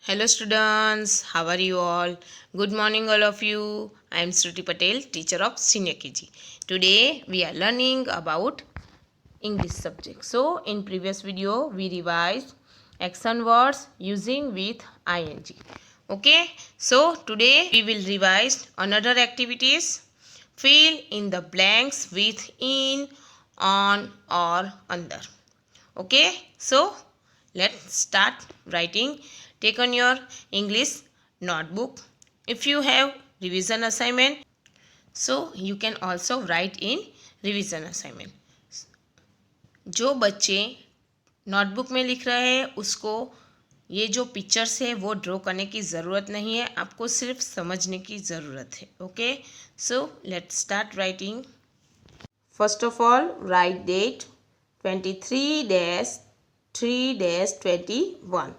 Hello students, how are you all? Good morning all of you. I am Shruti Patel, teacher of Senior KG. Today we are learning about English subject. So in previous video we revised action words using with ing. Okay, so today we will revise another activities. Fill in the blanks with in, on or under. Okay, so let's start writing. Take on your English notebook. If you have revision assignment, so you can also write in revision assignment. जो बच्चे notebook में लिख रहे हैं उसको ये जो pictures है वो ड्रॉ करने की ज़रूरत नहीं है, आपको सिर्फ समझने की ज़रूरत है. Okay, so let's start writing. First of all write date 23-3-21.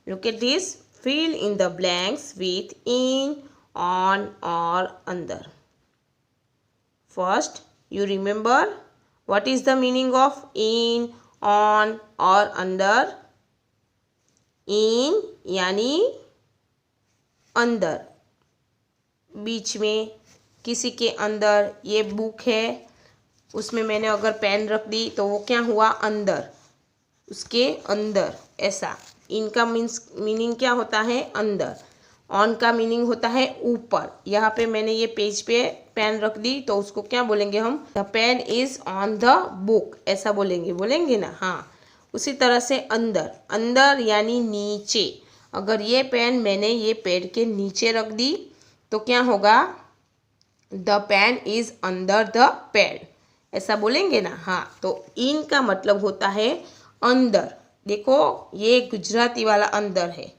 Look at this. Fill in the blanks with in, on or under. First, you remember what is the meaning of in, on or under? In यानी अंदर, बीच में, किसी के अंदर. ये book है, उसमें मैंने अगर पेन रख दी तो वो क्या हुआ? अंदर, उसके अंदर. ऐसा इनका मीनिंग क्या होता है? अंदर. ऑन का मीनिंग होता है ऊपर. यहाँ पे मैंने ये पेज पे पेन रख दी तो उसको क्या बोलेंगे हम? The pen is on the book, ऐसा बोलेंगे ना. हाँ, उसी तरह से अंदर, अंदर यानी नीचे. अगर ये पेन मैंने ये पेड़ के नीचे रख दी तो क्या होगा? The pen is under the पेड़, ऐसा बोलेंगे ना. हाँ, तो इन का मतलब होता है अंदर. देखो, ये गुजराती वाला अंदर है,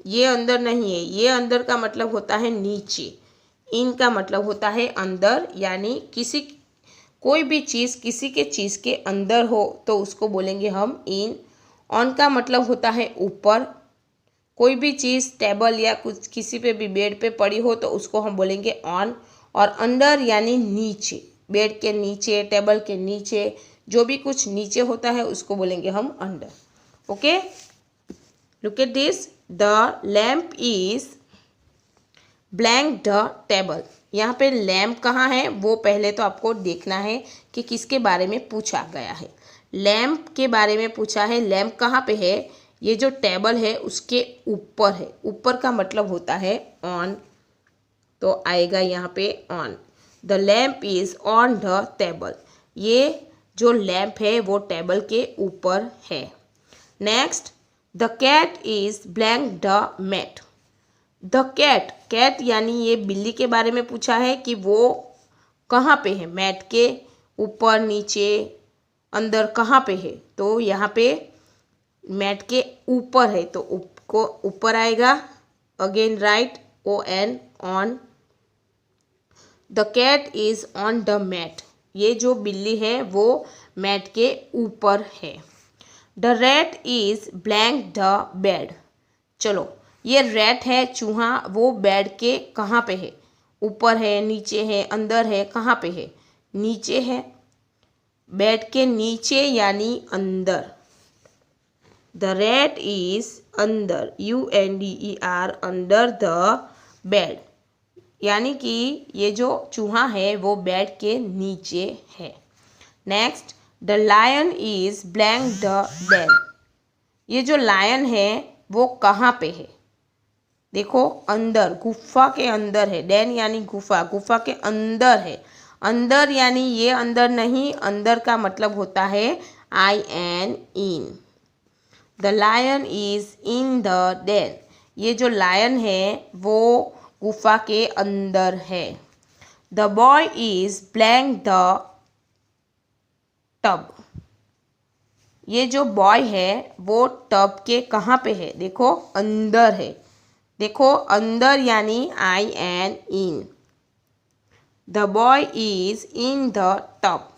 ये अंदर नहीं है. ये अंदर का मतलब होता है नीचे. इन का मतलब होता है अंदर, यानी कोई भी चीज़ किसी के चीज़ के अंदर हो तो उसको बोलेंगे हम इन. ऑन का मतलब होता है ऊपर. कोई भी चीज़ टेबल या कुछ किसी पे भी बेड पे पड़ी हो तो उसको हम बोलेंगे ऑन. और अंदर यानी नीचे, बेड के नीचे, टेबल के नीचे, जो भी कुछ नीचे होता है उसको बोलेंगे हम under. Okay, look at this. The lamp is blank the table. यहाँ पे लैम्प कहाँ है वो पहले तो आपको देखना है कि किसके बारे में पूछा गया है. लैम्प के बारे में पूछा है. लैम्प कहाँ पे है? ये जो टेबल है उसके ऊपर है. ऊपर का मतलब होता है ऑन, तो आएगा यहाँ पे on. The lamp is on the table. ये जो लैम्प है वो टेबल के ऊपर है. Next, the cat is blank the mat. The cat, cat यानी ये बिल्ली के बारे में पूछा है कि वो कहाँ पे है? मैट के ऊपर, नीचे, अंदर, कहाँ पे है? तो यहाँ पे मैट के ऊपर है तो को ऊपर आएगा. Again write ON, on. The cat is on the mat. ये जो बिल्ली है वो मैट के ऊपर है. The rat is blank the bed. चलो, ये रैट है, चूहा, वो बेड के कहाँ पे है? ऊपर है, नीचे है, अंदर है, कहाँ पे है? नीचे है. बेड के नीचे यानी अंदर. द रैट इज अंदर, UNDER, अंडर द बेड, यानी कि ये जो चूहा है वो बेड के नीचे है. Next, the lion is blank the den. ये जो लायन है वो कहाँ पे है? देखो, अंदर, गुफा के अंदर है. डेन यानी गुफा, गुफा के अंदर है. अंदर यानी ये अंदर नहीं, अंदर का मतलब होता है IN, in. The lion is in the den. ये जो लायन है वो गुफा के अंदर है. The boy is blank the tub. ये जो बॉय है वो टब के कहाँ पे है? देखो, अंदर है. देखो, अंदर यानी IN, in. The boy is in the tub.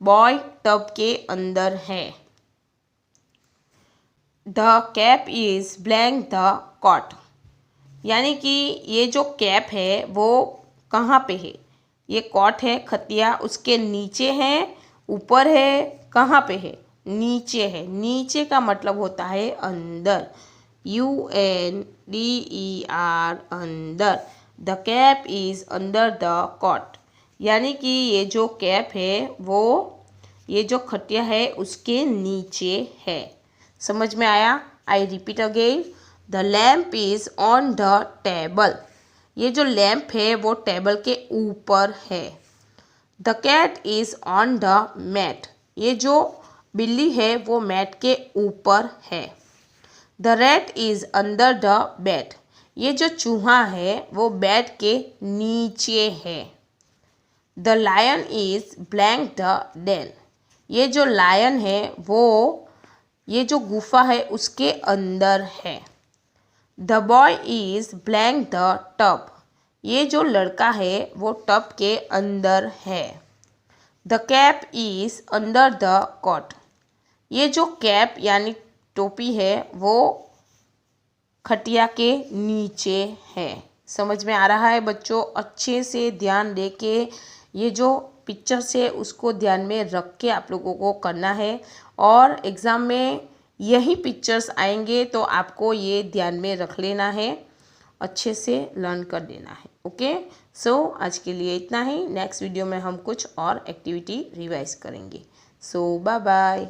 Boy tub के अंदर है. The cap is blank the cot. यानी कि ये जो कैप है वो कहाँ पे है? ये कॉट है, खटिया, उसके नीचे है, ऊपर है, कहाँ पे है? नीचे है. नीचे का मतलब होता है अंदर. UNDER अंदर। The cap is under the cot, यानी कि ये जो कैप है वो ये जो खटिया है उसके नीचे है। समझ में आया? I repeat again, the lamp is on the table. ये जो लैम्प है वो टेबल के ऊपर है। The cat is on the mat. ये जो बिल्ली है वो मैट के ऊपर है। The rat is under the bed. ये जो चूहा है वो बेड के नीचे है। The lion is blank the den. ये जो लायन है वो ये जो गुफा है उसके अंदर है। The boy is blank the tub. ये जो लड़का है वो टब के अंदर है। The cap is under the cot. ये जो कैप यानी टोपी है वो खटिया के नीचे है। समझ में आ रहा है बच्चों? अच्छे से ध्यान दे के ये जो पिक्चर्स है उसको ध्यान में रख के आप लोगों को करना है, और एग्ज़ाम में यही पिक्चर्स आएंगे तो आपको ये ध्यान में रख लेना है, अच्छे से लर्न कर देना है। ओके, सो आज के लिए इतना ही। नेक्स्ट वीडियो में हम कुछ और एक्टिविटी रिवाइज करेंगे। सो बाय बाय।